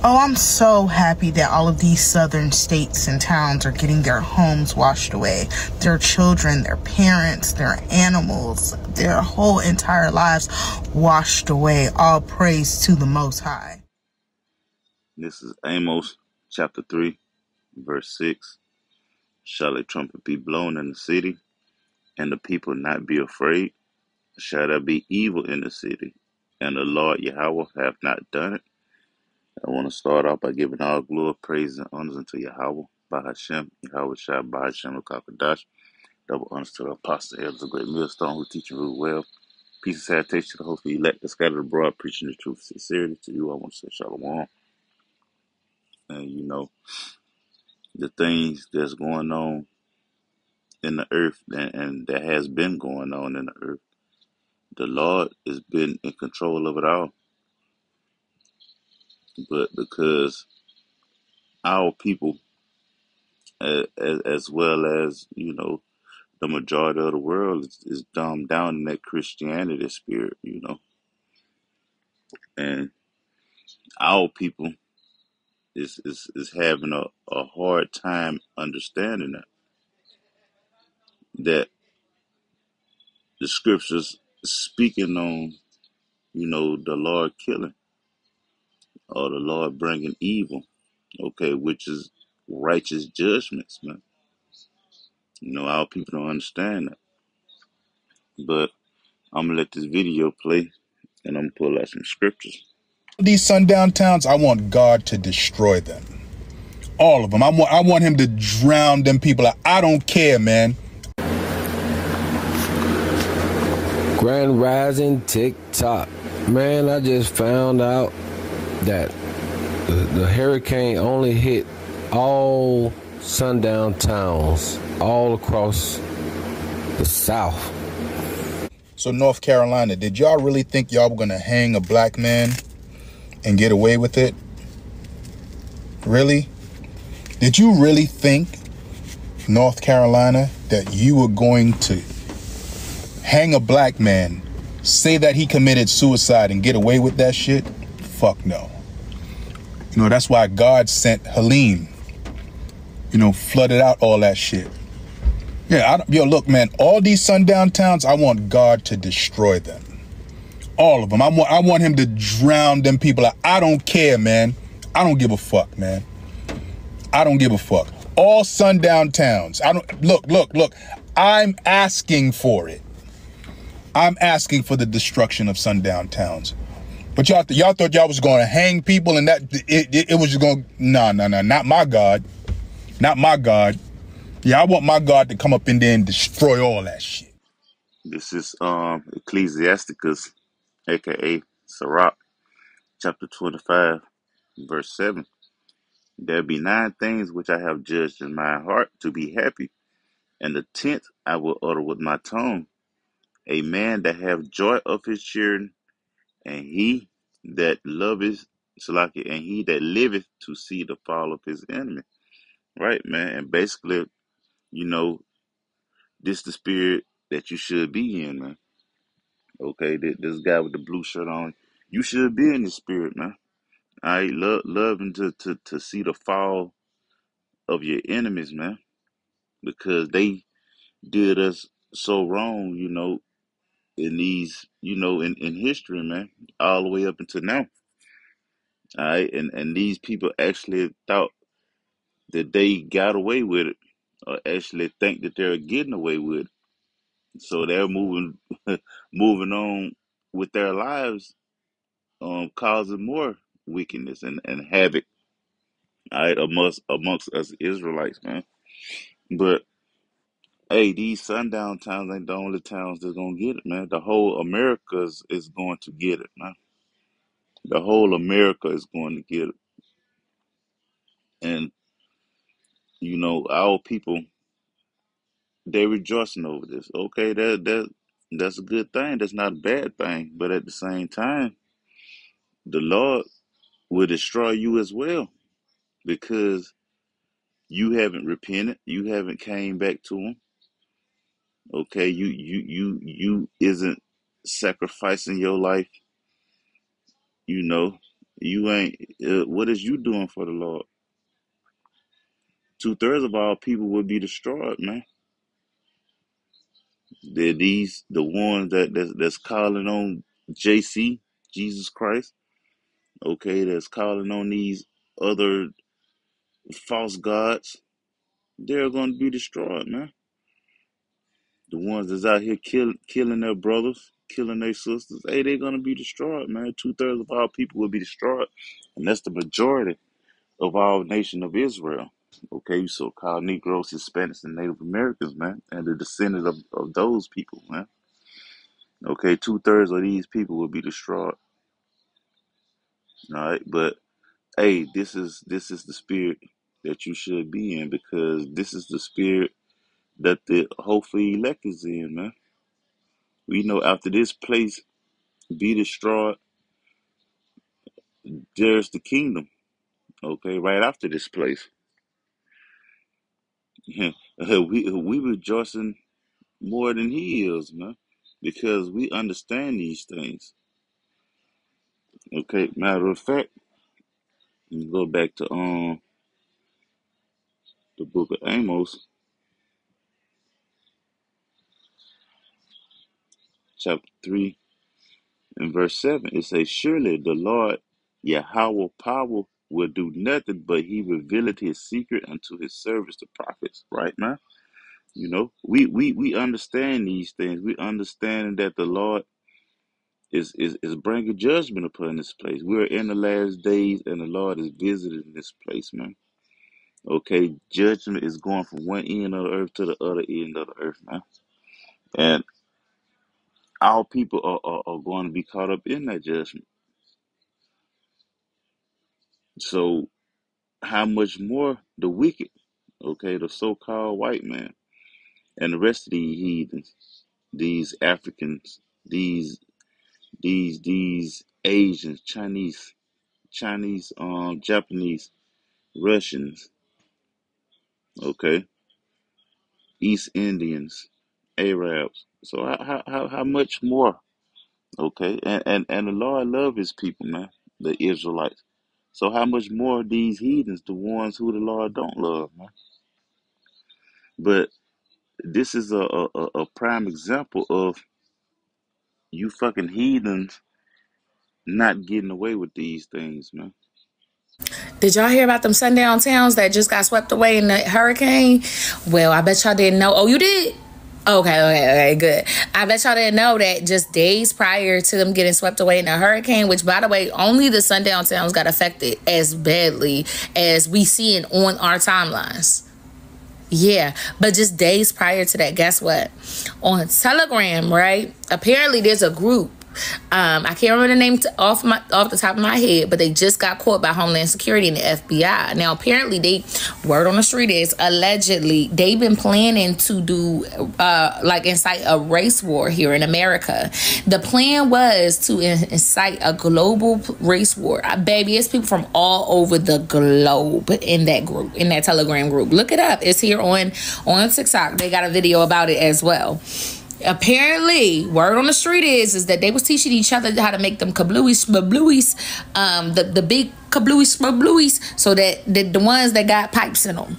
Oh, I'm so happy that all of these southern states and towns are getting their homes washed away. Their children, their parents, their animals, their whole entire lives washed away. All praise to the Most High. This is Amos chapter 3, verse 6. Shall a trumpet be blown in the city, and the people not be afraid? Shall there be evil in the city, and the Lord Yahweh have not done it? I want to start off by giving all glory, praise, and honors unto Yahweh, Bahashem, Yahweh Shai, Bahashem, Kakadash. Double honors to the apostle, elders, a great millstone who teach and rule well. Peace and salutation to the host of the elect, the scattered abroad, preaching the truth, sincerity to you. I want to say shalom. And the things that's going on in the earth and that has been going on in the earth, the Lord has been in control of it all. But because our people, as well as, the majority of the world is dumbed down in that Christianity spirit, and our people is having a hard time understanding that the scriptures speaking on, the Lord killing or the Lord bringing evil, okay, which is righteous judgments, man. Our people don't understand that. But I'm gonna let this video play and I'm gonna pull out some scriptures. These sundown towns, I want God to destroy them. All of them. I want him to drown them people out. I don't care, man. Grand Rising TikTok. Man, I just found out that the hurricane only hit all sundown towns all across the South. So North Carolina, did y'all really think y'all were going to hang a black man and get away with it? Really? Did you really think, North Carolina, that you were going to hang a black man, say that he committed suicide and get away with that shit? Fuck no. That's why God sent Helene, flooded out all that shit. Yeah, look, man, all these sundown towns, I want God to destroy them. All of them. I want him to drown them people out. I don't care, man. I don't give a fuck, man. I don't give a fuck. All sundown towns. Look. I'm asking for it. I'm asking for the destruction of sundown towns. But y'all thought y'all was going to hang people and that it was just going to, no, not my God. Not my God. Yeah, I want my God to come up in there and destroy all that shit. This is Ecclesiasticus, aka Sirach, chapter 25, verse 7. There be 9 things which I have judged in my heart to be happy, and the 10th I will utter with my tongue. A man that have joy of his children, and he that loveth Salaki, and he that liveth to see the fall of his enemy. Right, man. And basically, this the spirit that you should be in, man. Okay, this guy with the blue shirt on, you should be in the spirit, man. I loving to see the fall of your enemies, man, because they did us so wrong, in these, in history, man, all the way up until now. All right, and these people actually thought that they got away with it, or actually think that they're getting away with it. So they're moving moving on with their lives, causing more wickedness and havoc, all right, amongst us Israelites, man. But hey, these sundown towns ain't the only towns that's gonna get it, man. The whole America is going to get it, man. The whole America is going to get it. And our people, they rejoicing over this. Okay, that's a good thing. That's not a bad thing. But at the same time, the Lord will destroy you as well, because you haven't repented. You haven't came back to him. Okay, you isn't sacrificing your life, you know, You ain't. What is you doing for the Lord? 2/3 of all people will be destroyed, man. They're the ones that's calling on JC, Jesus Christ. Okay, that's calling on these other false gods. They're going to be destroyed, man. The ones that's out here killing their brothers, killing their sisters, hey, they're going to be destroyed, man. 2/3 of all people will be destroyed. And that's the majority of all nation of Israel. Okay, you so-called Negroes, Hispanics, and Native Americans, man. And the descendants of those people, man. Okay, 2/3 of these people will be destroyed. All right, but hey, this is the spirit that you should be in, because this is the spirit that the hopefully elect is in, man. We know after this place be destroyed, there's the kingdom. Okay, right after this place. we rejoicing more than he is, man, because we understand these things. Okay, matter of fact, let me go back to the book of Amos, chapter 3 and verse 7. It says, surely the Lord Yahweh power will do nothing, but he revealed his secret unto his servants, the prophets. Right, man? You know, we understand these things. We understand that the Lord is bringing judgment upon this place. We're in the last days, and the Lord is visiting this place, man. Okay, judgment is going from one end of the earth to the other end of the earth, man. And all people are going to be caught up in that judgment. So how much more the wicked, okay, the so-called white man, and the rest of these heathens, these Africans, these Asians, Chinese, Japanese, Russians, okay, East Indians, Arabs. So how much more? Okay, and the Lord love his people, man, the Israelites. So how much more these heathens, the ones who the Lord don't love, man? But this is a prime example of you fucking heathens not getting away with these things, man. Did y'all hear about them sundown towns that just got swept away in the hurricane? Well, I bet y'all didn't know. Oh, you did? Okay, good. I bet y'all didn't know that just days prior to them getting swept away in the hurricane, which, by the way, only the sundown towns got affected as badly as we see it on our timelines. Yeah, but just days prior to that, guess what? On Telegram, right? Apparently, there's a group. I can't remember the name off the top of my head, but they just got caught by Homeland Security and the FBI. Now, apparently, word on the street is allegedly they've been planning to do incite a race war here in America. The plan was to incite a global race war. Baby, it's people from all over the globe in that group, in that Telegram group. Look it up. It's here on TikTok. They got a video about it as well. Apparently, word on the street is that they was teaching each other how to make them kablooies, the big kablooies, so that the ones that got pipes in them.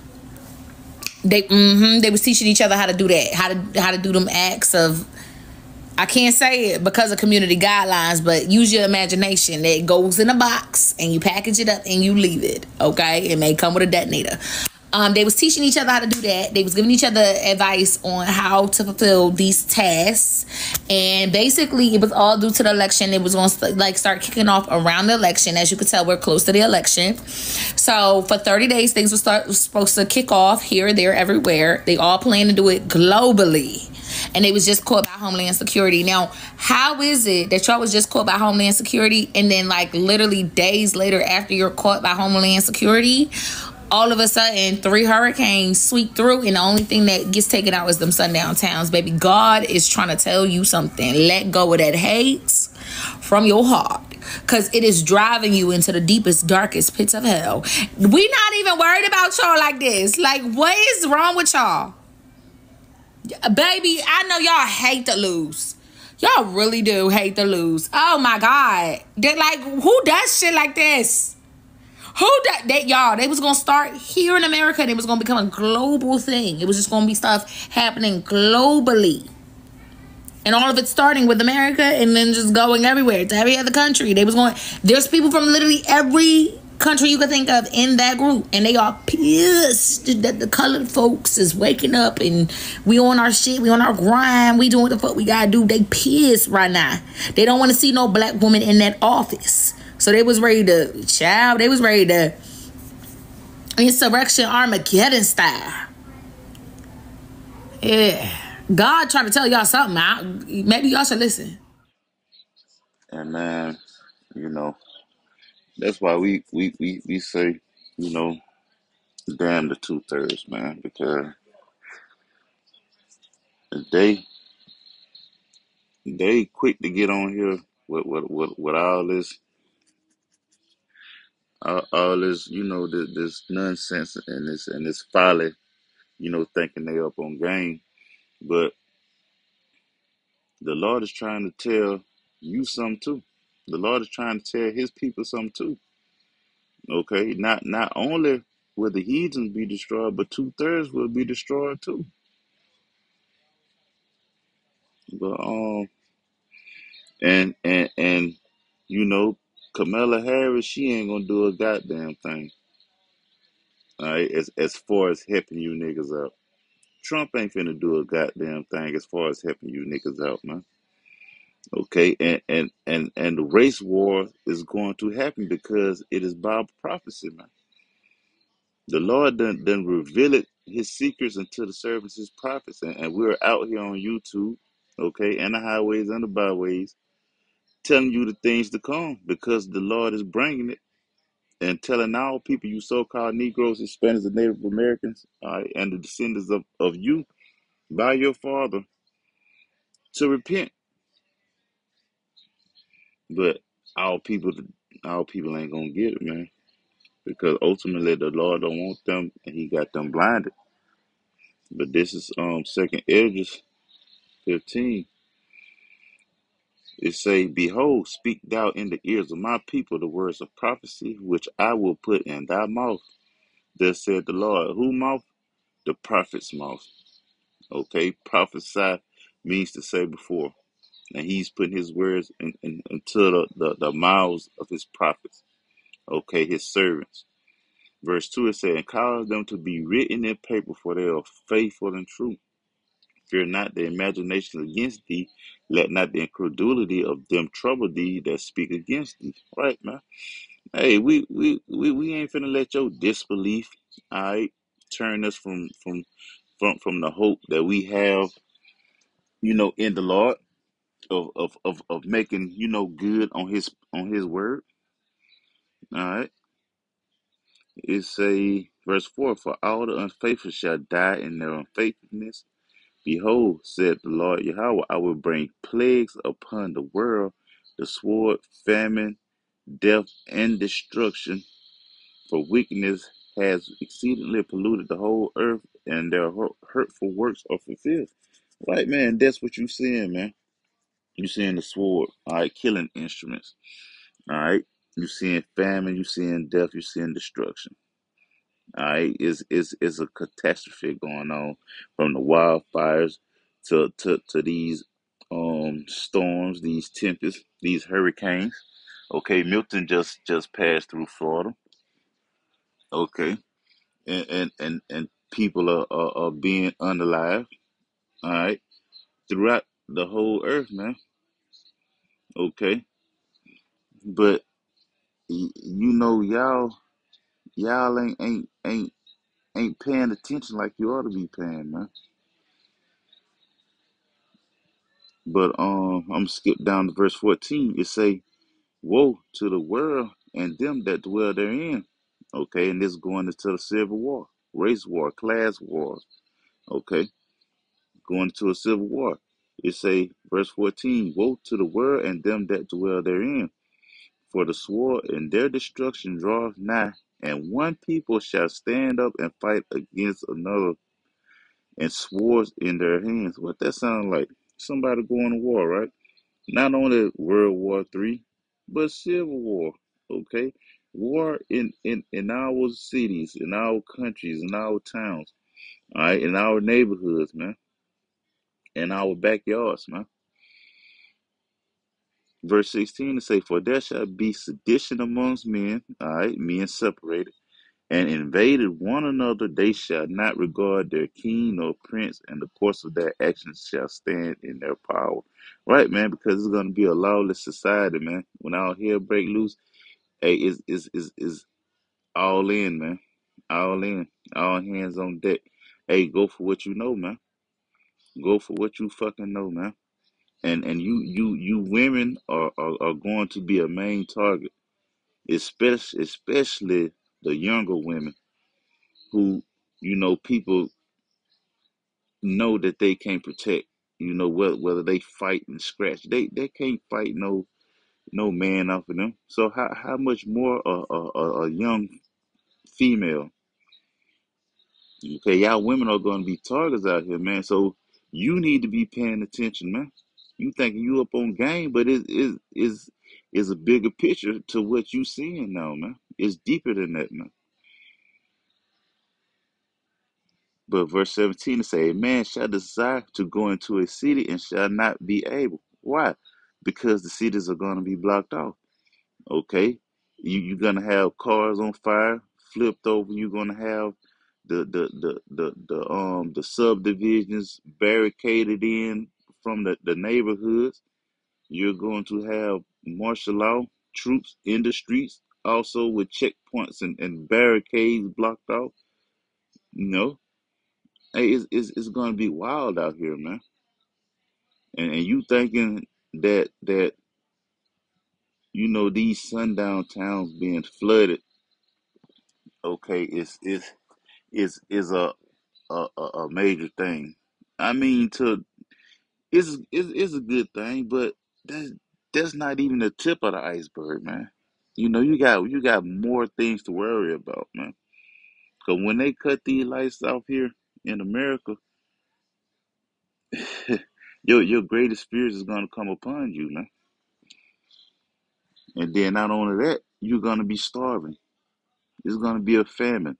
They was teaching each other how to do that, how to do them acts of, I can't say it because of community guidelines, but use your imagination. It goes in a box and you package it up and you leave it. Okay, it may come with a detonator. They was teaching each other how to do that. They was giving each other advice on how to fulfill these tasks. And basically, it was all due to the election. It was going to start kicking off around the election. As you can tell, we're close to the election. So for 30 days, things were supposed to kick off here, there, everywhere. They all plan to do it globally. And they was just caught by Homeland Security. Now, how is it that y'all was just caught by Homeland Security and then literally days later after you're caught by Homeland Security, all of a sudden 3 hurricanes sweep through and the only thing that gets taken out is them sundown towns? Baby, God is trying to tell you something. Let go of that hate from your heart, because it is driving you into the deepest, darkest pits of hell. We not even worried about y'all like this. What is wrong with y'all? Baby, I know y'all hate to lose. Y'all really do hate to lose. Oh my God. They're like, who does shit like this? Who that y'all? They was gonna start here in America. And it was gonna become a global thing. It was just gonna be stuff happening globally, and all of it starting with America, and then just going everywhere to every other country. They was going. There's people from literally every country you could think of in that group, and they are pissed that the colored folks is waking up and we on our shit, we on our grind, we doing what the fuck we gotta do. They pissed right now. They don't want to see no black woman in that office. So they was ready to, child, they was ready to insurrection Armageddon style. Yeah. God trying to tell y'all something. Maybe y'all should listen. And man, you know, that's why we say, you know, damn the 2/3, man, because they quick to get on here with all this, you know, this nonsense and this folly, you know, thinking they up on game. But the Lord is trying to tell you something too. The Lord is trying to tell his people something too. Okay? Not only will the heathens be destroyed, but 2/3 will be destroyed too. But and you know, Kamala Harris, she ain't gonna do a goddamn thing. All right, as far as helping you niggas out. Trump ain't finna do a goddamn thing as far as helping you niggas out, man. Okay, and the race war is going to happen because it is Bible prophecy, man. The Lord done revealed his secrets unto the servants, his prophets, and we're out here on YouTube, okay, and the highways and the byways, telling you the things to come because the Lord is bringing it and telling all people, you so-called Negroes, Hispanics, and Native Americans, all right, and the descendants of you by your father to repent. But our people, our people ain't gonna get it, man, because ultimately the Lord don't want them, and He got them blinded. But this is Second Esdras 15. It say, "Behold, speak thou in the ears of my people the words of prophecy, which I will put in thy mouth. Thus said the Lord." Who mouth? The prophet's mouth. Okay, prophesy means to say before, and He's putting His words into the mouths of His prophets. Okay, His servants. Verse 2, it said, "And cause them to be written in paper, for they are faithful and true. Fear not the imagination against thee. Let not the incredulity of them trouble thee that speak against thee." Right, man. Hey, we ain't finna let your disbelief, all right, turn us from the hope that we have, you know, in the Lord of making, you know, good on his word. All right. It say verse 4, "For all the unfaithful shall die in their unfaithfulness. Behold, said the Lord Yahweh, I will bring plagues upon the world, the sword, famine, death, and destruction. For wickedness has exceedingly polluted the whole earth, and their hurtful works are fulfilled." Right, man, that's what you seeing, man. You seeing the sword, all right, killing instruments, all right. You seeing famine, you seeing death, you seeing destruction. All right, is a catastrophe going on, from the wildfires to these storms, these tempests, these hurricanes. Okay, Milton just passed through Florida. Okay, and people are being unalive. All right, throughout the whole earth, man. Okay, but you know, y'all ain't paying attention like you ought to be paying, man. But I'm gonna skip down to verse 14. It say, "Woe to the world and them that dwell therein." Okay, and this going into the civil war, race war, class wars. Okay, going into a civil war. It say, verse 14, "Woe to the world and them that dwell therein, for the sword and their destruction draweth nigh, and one people shall stand up and fight against another, and swords in their hands." What that sound like? Somebody going to war, right? Not only World War III, but Civil War. Okay, war in our cities, in our countries, in our towns, all right, in our neighborhoods, man, in our backyards, man. Verse 16 to say, "For there shall be sedition amongst men, all right, men separated, and invaded one another. They shall not regard their king nor prince, and the course of their actions shall stand in their power." Right, man, because it's going to be a lawless society, man. When all hell break loose, hey, is all in, man. All in. All hands on deck. Hey, go for what you know, man. Go for what you fucking know, man. And you women are going to be a main target, especially the younger women who, people know that they can't protect. Whether they fight and scratch, they can't fight no man off of them. So how much more a young female? Okay, y'all women are going to be targets out here, man. So you need to be paying attention, man. You thinking you up on game, but it is a bigger picture to what you seeing now, man. It's deeper than that, man. But verse 17 to say, "A man shall desire to go into a city and shall not be able." Why? Because the cities are going to be blocked off. Okay, you're gonna have cars on fire, flipped over. You're gonna have the subdivisions barricaded in from the neighborhoods. You're going to have martial law troops in the streets, also with checkpoints and barricades blocked off. You know, hey, it's gonna be wild out here, man. And you thinking that these sundown towns being flooded, okay, is a major thing. I mean, it's a good thing, but that's not even the tip of the iceberg, man. You got more things to worry about, man. Cause when they cut these lights off here in America, your greatest fears is gonna come upon you, man. And then not only that, you're gonna be starving. It's gonna be a famine.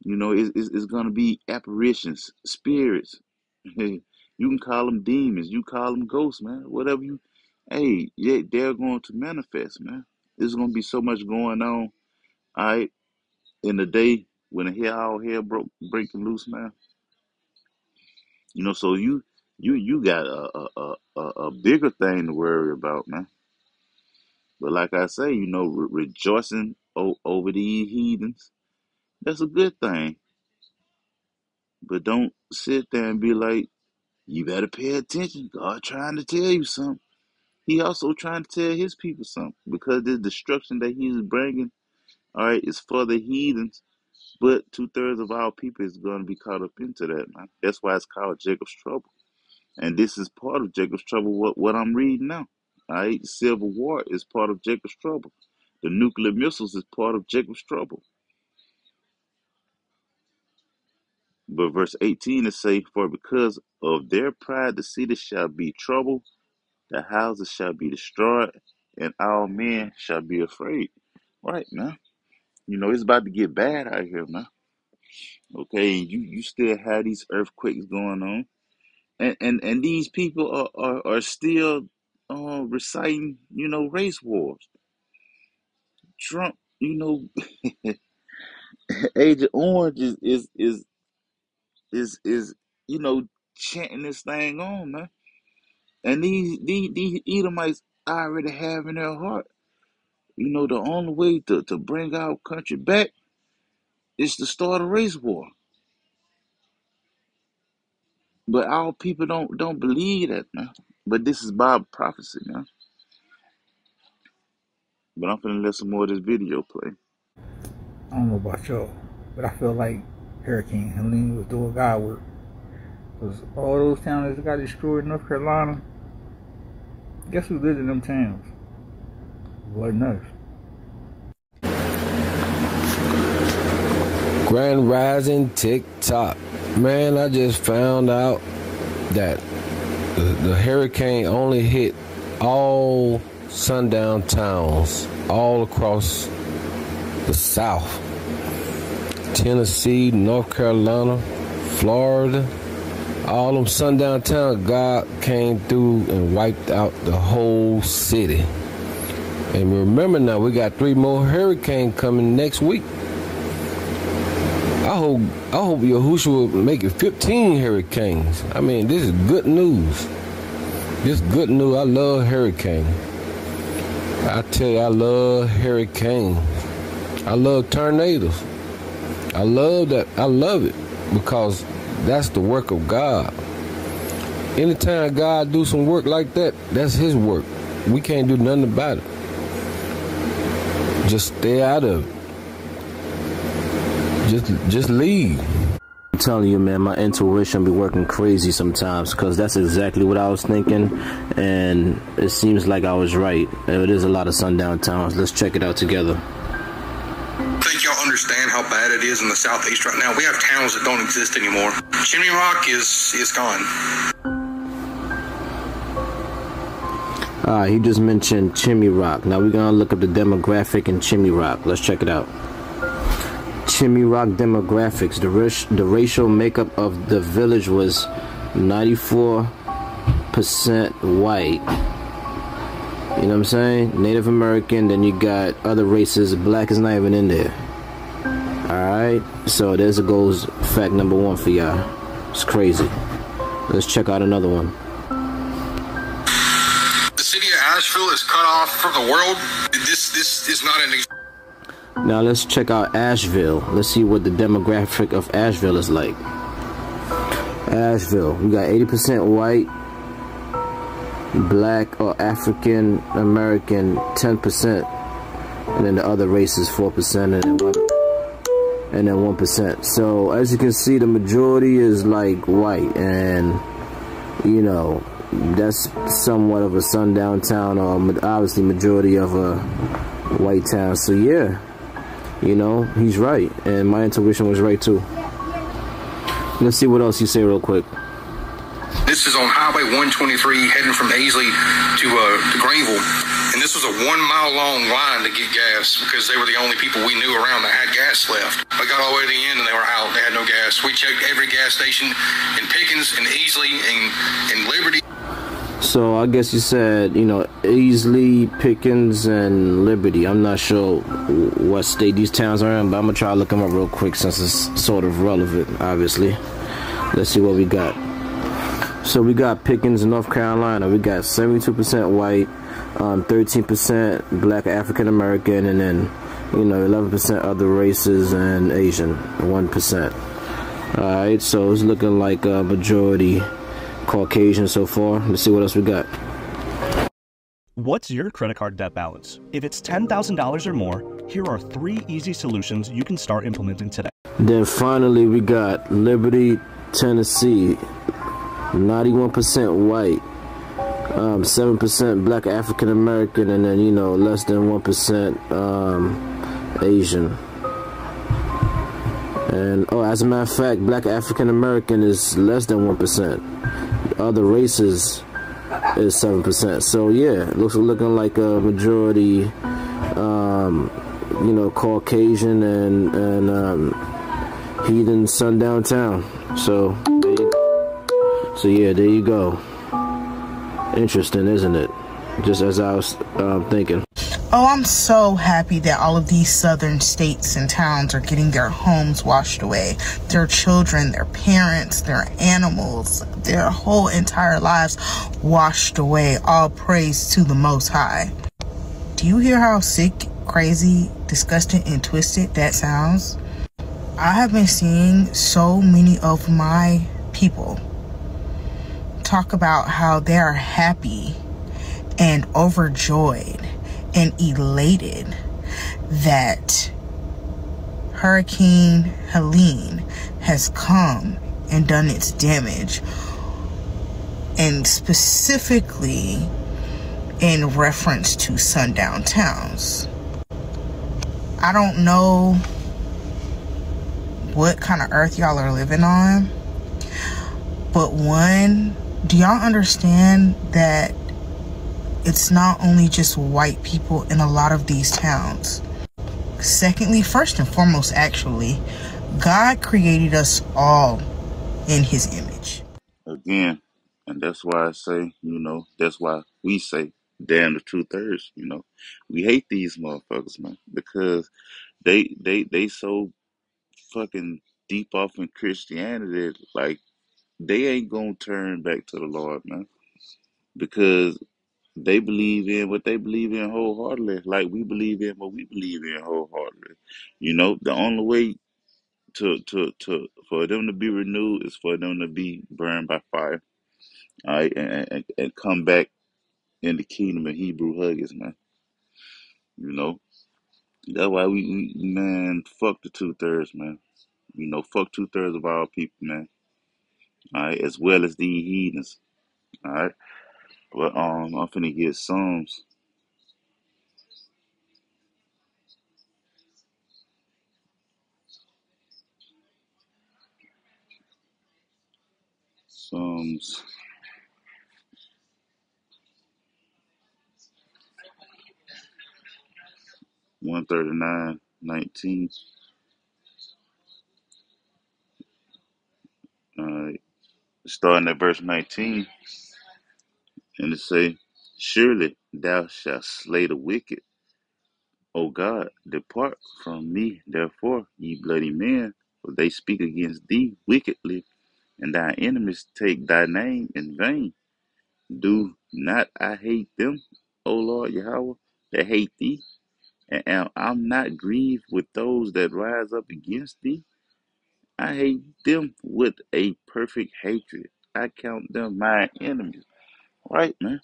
It's going to be apparitions, spirits. You can call them demons. You call them ghosts, man. Whatever you. Hey, yeah, they're going to manifest, man. There's going to be so much going on. All right, in the day when all hell breaking loose, man. So you got a bigger thing to worry about, man. But like I say, rejoicing over these heathens, that's a good thing. But don't sit there and be like, you better pay attention. God trying to tell you something. He also trying to tell his people something, because the destruction that he's bringing, all right, is for the heathens. But 2/3 of our people is going to be caught up into that, man. That's why it's called Jacob's trouble. And this is part of Jacob's trouble, what I'm reading now. All right, Civil War is part of Jacob's trouble. The nuclear missiles is part of Jacob's trouble. But verse 18 is say, "For because of their pride the city shall be troubled, the houses shall be destroyed, and all men shall be afraid." Right, man. It's about to get bad out here, man. Okay, and you still have these earthquakes going on, and these people are still reciting, race wars. Trump, Agent Orange is chanting this thing on, man. And these Edomites already have in their heart, the only way to bring our country back is to start a race war. But our people don't believe that, man. But this is Bible prophecy, man. But I'm finna let some more of this video play. I don't know about y'all, but I feel like Hurricane Helene was doing God work. Because all those towns that got destroyed in North Carolina, guess who lived in them towns? Wasn't us. Grand Rising TikTok. Man, I just found out that the hurricane only hit all sundown towns all across the South. Tennessee, North Carolina, Florida, all them sundown towns, God came through and wiped out the whole city. And remember now, we got 3 more hurricanes coming next week. I hope Yahushua will make it 15 hurricanes. I mean, this is good news. This is good news. I love hurricanes. I tell you, I love hurricanes. I love tornadoes. I love that. I love it because that's the work of God. Anytime God do some work like that, that's his work. We can't do nothing about it. Just stay out of it. Just leave. I'm telling you, man, my intuition be working crazy sometimes because that's exactly what I was thinking, and it seems like I was right. It is a lot of sundown towns. Let's check it out together. I think y'all understand how bad it is in the southeast right now. We have towns that don't exist anymore. Chimney Rock is gone. He just mentioned Chimney Rock. Now we're gonna look up the demographic in Chimney Rock. Let's check it out. Chimney Rock demographics. The racial makeup of the village was 94% white. You know what I'm saying? Native American. Then you got other races. Black is not even in there. Alright, so there's a goes fact number 1 for y'all. It's crazy. Let's check out another one. The city of Asheville is cut off from the world. This is not an. Now let's check out Asheville. Let's see what the demographic of Asheville is like. Asheville, we got 80% white, black or African American 10%, and then the other races 4%, and then 1%. So as you can see, the majority is like white, and you know that's somewhat of a sundown town, or obviously majority of a white town. So yeah. You know, he's right, and my intuition was right too. Let's see what else you say real quick. This is on Highway 123 heading from Aisley to Greenville, and this was a 1-mile long line to get gas because they were the only people we knew around that had gas left. I got all the way to the end and they were out. They had no gas. We checked every gas station in Pickens and Aisley and Liberty. So I guess you said, you know, Aisley, Pickens, and Liberty. I'm not sure what state these towns are in, but I'm going to try to look them up real quick since it's sort of relevant, obviously. Let's see what we got. So we got Pickens in North Carolina. We got 72% white, 13% black African American, and then, you know, 11% other races and Asian, 1%. Alright, so it's looking like a majority Caucasian so far. Let's see what else we got. What's your credit card debt balance? If it's $10,000 or more, here are 3 easy solutions you can start implementing today. Then finally we got Liberty, Tennessee, 91% white, 7% black African American, and then, you know, less than 1% Asian. And oh, as a matter of fact, black African American is less than 1%. Other races is 7%. So yeah, it looking like a majority, you know, Caucasian and heathen sundown town. So yeah, there you go. Interesting, isn't it? Just as I was thinking. Oh, I'm so happy that all of these southern states and towns are getting their homes washed away. Their children, their parents, their animals, their whole entire lives washed away. All praise to the Most High. Do you hear how sick, crazy, disgusting, and twisted that sounds? I have been seeing so many of my people talk about how they are happy and overjoyed and elated that Hurricane Helene has come and done its damage, and specifically in reference to sundown towns. I don't know what kind of earth y'all are living on, but one Do y'all understand that it's not only just white people in a lot of these towns? Secondly, first and foremost, actually, God created us all in his image. Again, and that's why I say, that's why we say damn the 2/3, We hate these motherfuckers, man, because they so fucking deep off in Christianity, like they ain't gonna turn back to the Lord, man, because they believe in what they believe in wholeheartedly, like we believe in what we believe in wholeheartedly. The only way to for them to be renewed is for them to be burned by fire, all right, and come back in the kingdom of Hebrew Huggins, man. That's why man, fuck the 2/3, man. Fuck 2/3 of our people, man. All right, as well as the heathens. All right, but I'm finna get Psalms 139:19. All right, starting at verse 19, and it say, "Surely thou shalt slay the wicked, O God, depart from me, therefore, ye bloody men, for they speak against thee wickedly, and thy enemies take thy name in vain. Do not I hate them, O Lord Yahweh, that hate thee? And am I not grieved with those that rise up against thee? I hate them with a perfect hatred. I count them my enemies." Right, man.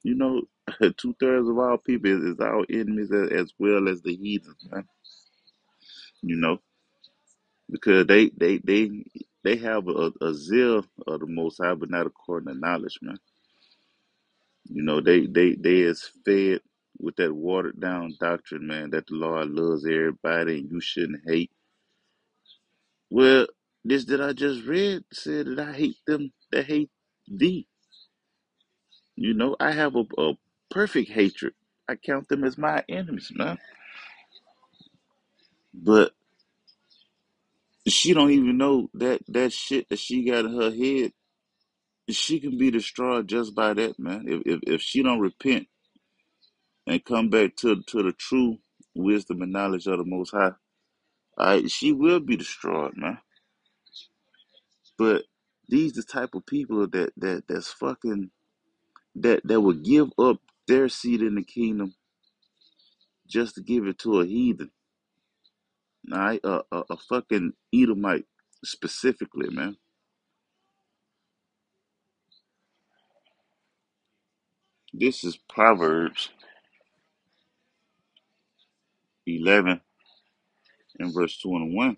You know, 2/3 of our people is our enemies as well as the heathens, man. You know, because they have a zeal of the Most High, but not according to knowledge, man. They is fed with that watered down doctrine, man, that the Lord loves everybody and you shouldn't hate. Well, this that I just read said that I hate them that hate thee. I have a perfect hatred. I count them as my enemies, man. But she don't even know that shit that she got in her head. She can be destroyed just by that, man. If she don't repent and come back to the true wisdom and knowledge of the Most High, she will be destroyed, man. But these the type of people that's fucking that will give up their seat in the kingdom just to give it to a heathen, all right, a fucking Edomite specifically, man. This is Proverbs 11 and verse 21.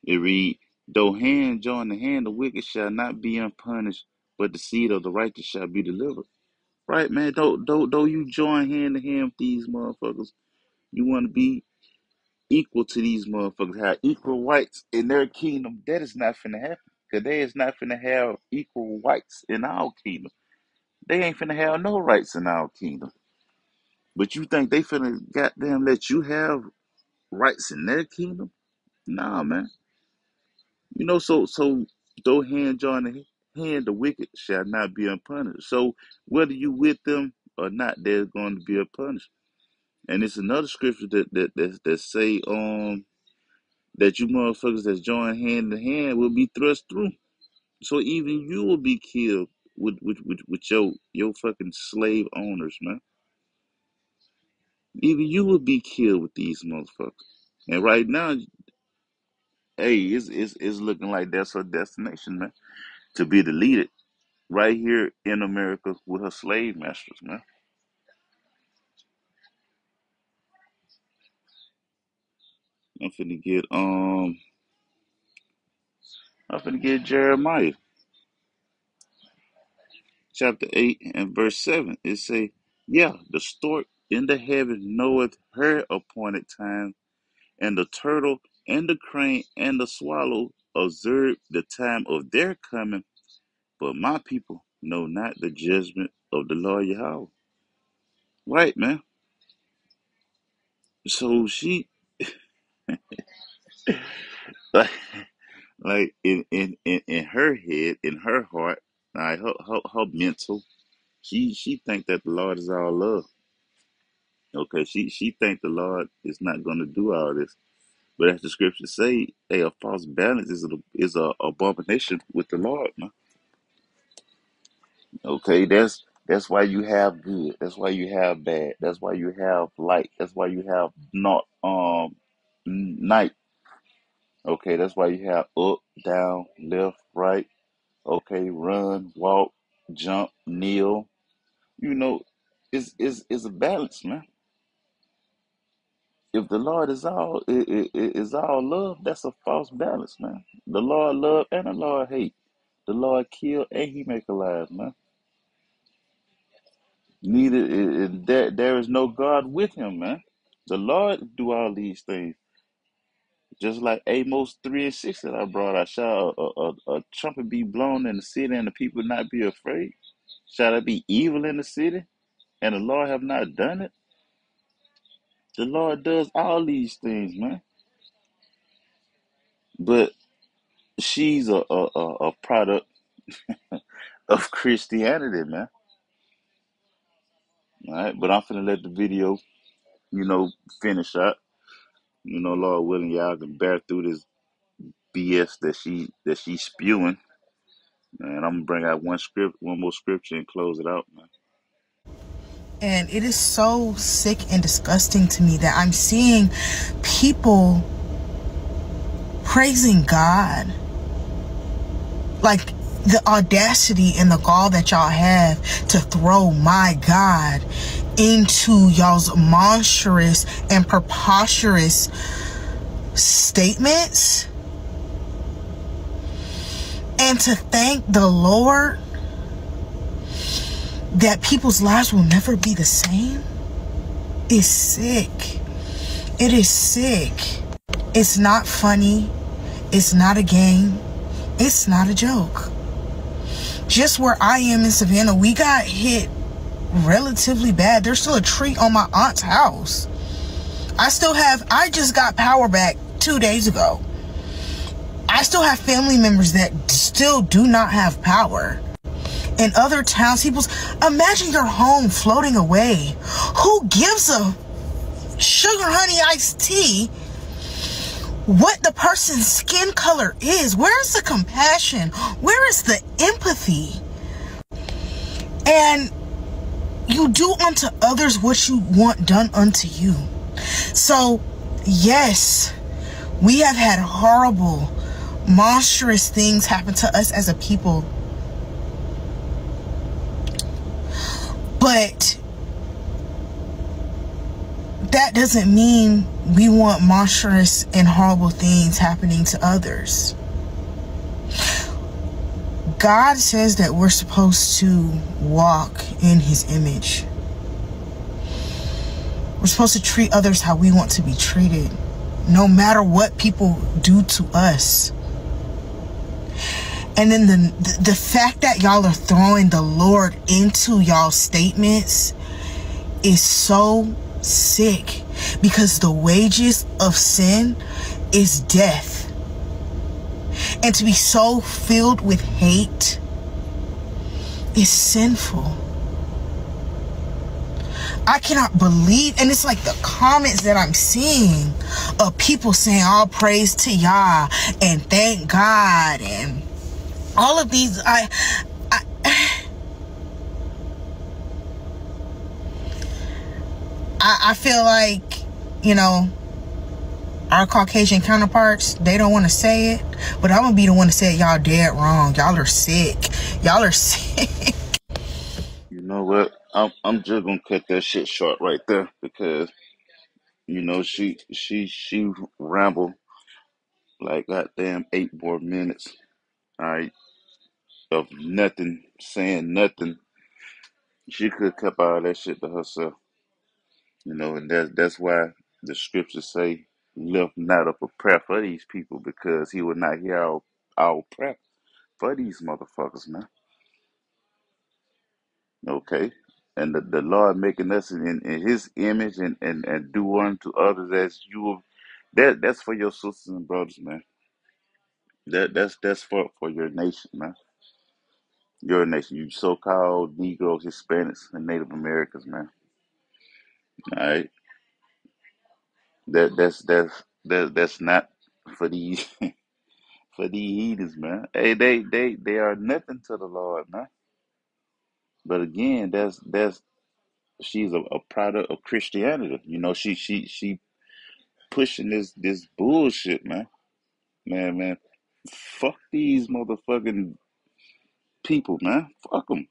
It read, "Though hand join the hand, the wicked shall not be unpunished, but the seed of the righteous shall be delivered." Right, man. Though you join hand to hand with these motherfuckers, you want to be equal to these motherfuckers, have equal rights in their kingdom. That is not finna happen. Cause they is not finna have equal rights in our kingdom. They ain't finna have no rights in our kingdom. But you think they finna goddamn let you have rights in their kingdom? Nah, man. So though hand join the hand, the wicked shall not be unpunished. So whether you with them or not, they're going to be punished. And it's another scripture that say that you motherfuckers that join hand to hand will be thrust through. So even you will be killed with your fucking slave owners, man. Even you will be killed with these motherfuckers. And right now, hey, it's looking like that's her destination, man, to be deleted right here in America with her slave masters, man. I'm finna get Jeremiah chapter 8 and verse 7. It say, "Yeah, the stork in the heaven knoweth her appointed time, and the turtle and the crane and the swallow observe the time of their coming, but my people know not the judgment of the Lord Yahweh. Right, man. So she like in her head, in her heart, like her mental, she think that the Lord is all love. Okay, she think the Lord is not gonna do all this. But as the scriptures say, hey, a false balance is a abomination with the Lord, man. Okay, that's why you have good. That's why you have bad. That's why you have light. That's why you have not night. Okay, that's why you have up, down, left, right. Okay, run, walk, jump, kneel. You know, it's a balance, man. If the Lord is all love, that's a false balance, man. The Lord love and the Lord hate. The Lord kill and He make alive, man. Neither there is no God with Him, man. The Lord do all these things. Just like Amos 3:6 that I brought, I shall a trumpet be blown in the city and the people not be afraid. Shall there be evil in the city and the Lord have not done it? The Lord does all these things, man. But she's a product of Christianity, man. All right, but I'm finna let the video, finish up. Lord willing, y'all can bear through this BS that she's spewing. And I'm gonna bring out one more scripture and close it out, man. And it is so sick and disgusting to me that I'm seeing people praising God. Like the audacity and the gall that y'all have to throw my God into y'all's monstrous and preposterous statements. And to thank the Lord that people's lives will never be the same is sick. It is sick. It's not funny. It's not a game. It's not a joke. Just where I am in Savannah, we got hit relatively bad. There's still a tree on my aunt's house. I just got power back 2 days ago. I still have family members that still do not have power. In other towns, imagine your home floating away. Who gives a sugar honey iced tea what the person's skin color is? Where is the compassion? Where is the empathy? And you do unto others what you want done unto you. So, yes, we have had horrible, monstrous things happen to us as a people. But that doesn't mean we want monstrous and horrible things happening to others. God says that we're supposed to walk in His image. We're supposed to treat others how we want to be treated, no matter what people do to us. And then the fact that y'all are throwing the Lord into y'all statements is so sick, because the wages of sin is death. And to be so filled with hate is sinful. I cannot believe, and it's like the comments that I'm seeing of people saying all praise to Yah and thank God and all of these. I feel like, our Caucasian counterparts, they don't want to say it, but I'm gonna be the one to say y'all dead wrong. Y'all are sick. Y'all are sick. You know what? I'm just gonna cut that shit short right there, because she rambled like goddamn 8 more minutes. All right, of nothing, saying nothing. She could have kept all that shit to herself. And that's why the scriptures say, lift not up a prayer for these people, because He will not hear our prayer for these motherfuckers, man. Okay. And the Lord making us in his image and do unto others as you will. That's for your sisters and brothers, man. That's for your nation, man. Your nation, you so called Negroes, Hispanics, and Native Americans, man. All right. That's not for these for these heathens, man. Hey, they are nothing to the Lord, man. But again, that's she's a product of Christianity. You know, she pushing this bullshit, man. Man, fuck these motherfucking people, man. Fuck them,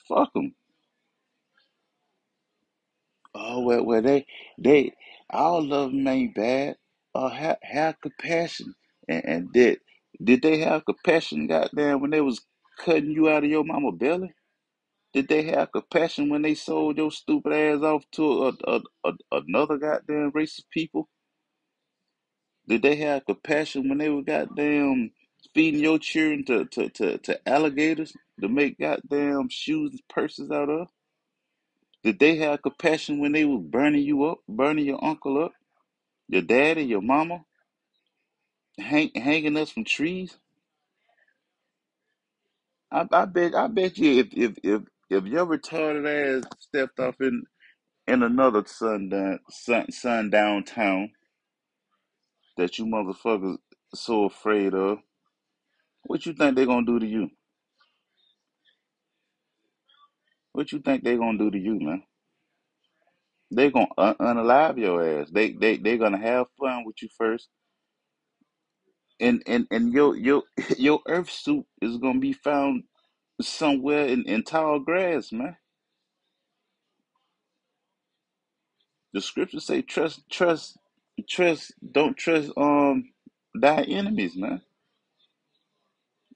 fuck them. Oh well, they all of them ain't bad. Have compassion, and did they have compassion? Goddamn, when they was cutting you out of your mama belly, did they have compassion when they sold your stupid ass off to another goddamn race of people? Did they have compassion when they were goddamn feeding your children to alligators to make goddamn shoes and purses out of? Did they have compassion when they was burning you up, burning your uncle up, your daddy, your mama, hanging us from trees? I bet you if your retarded ass stepped off in another sundown town that you motherfuckers so afraid of, what you think they gonna do to you? What you think they gonna do to you, man? They gonna unalive your ass. They gonna have fun with you first, and your your earth suit is gonna be found somewhere in tall grass, man. The scriptures say trust. Don't trust thy enemies, man.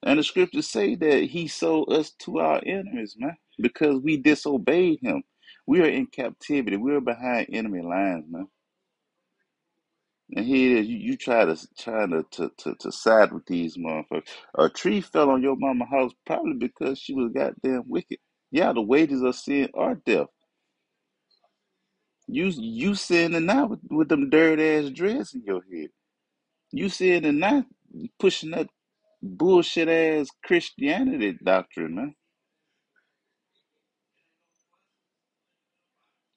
And the scriptures say that he sold us to our enemies, man, because we disobeyed him. We are in captivity. We are behind enemy lines, man. And here it is, you try to side with these motherfuckers. A tree fell on your mama house probably because she was goddamn wicked. Yeah, the wages of sin are death. You sinning now with them dirt ass dreads in your head. You sinning now pushing that bullshit ass Christianity doctrine, man.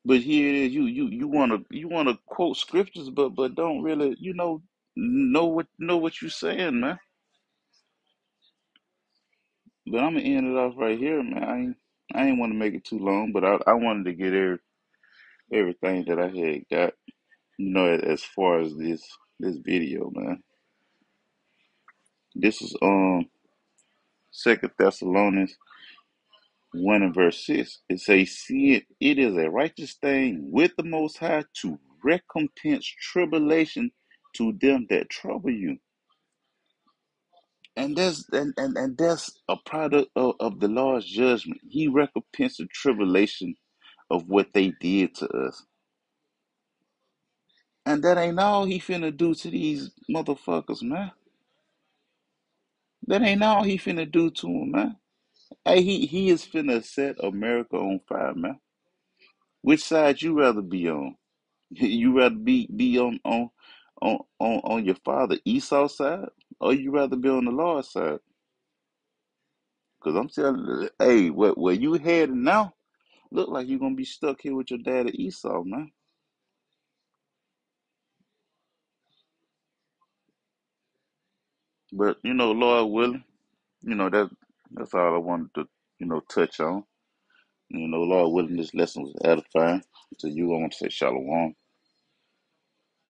But here it is, you wanna quote scriptures, but don't really know what you're saying, man. But I'm gonna end it off right here, man. I ain't want to make it too long, but I wanted to get everything that I had got, as far as this video, man. This is Second Thessalonians 1 and verse 6. It says, "See it is a righteous thing with the Most High to recompense tribulation to them that trouble you." And that's a product of the Lord's judgment. He recompensed the tribulation of what they did to us. And that ain't all he finna do to these motherfuckers, man. That ain't all he finna do to them, man. Hey, he is finna set America on fire, man. Which side you rather be on? You rather be on your father Esau's side, or you rather be on the Lord's side? Cause I'm telling you, hey, where you headed now? Look like you're gonna be stuck here with your daddy Esau, man. But Lord willing, that's all I wanted to touch on. Lord willing, this lesson was edifying. To you, I want to say shalom.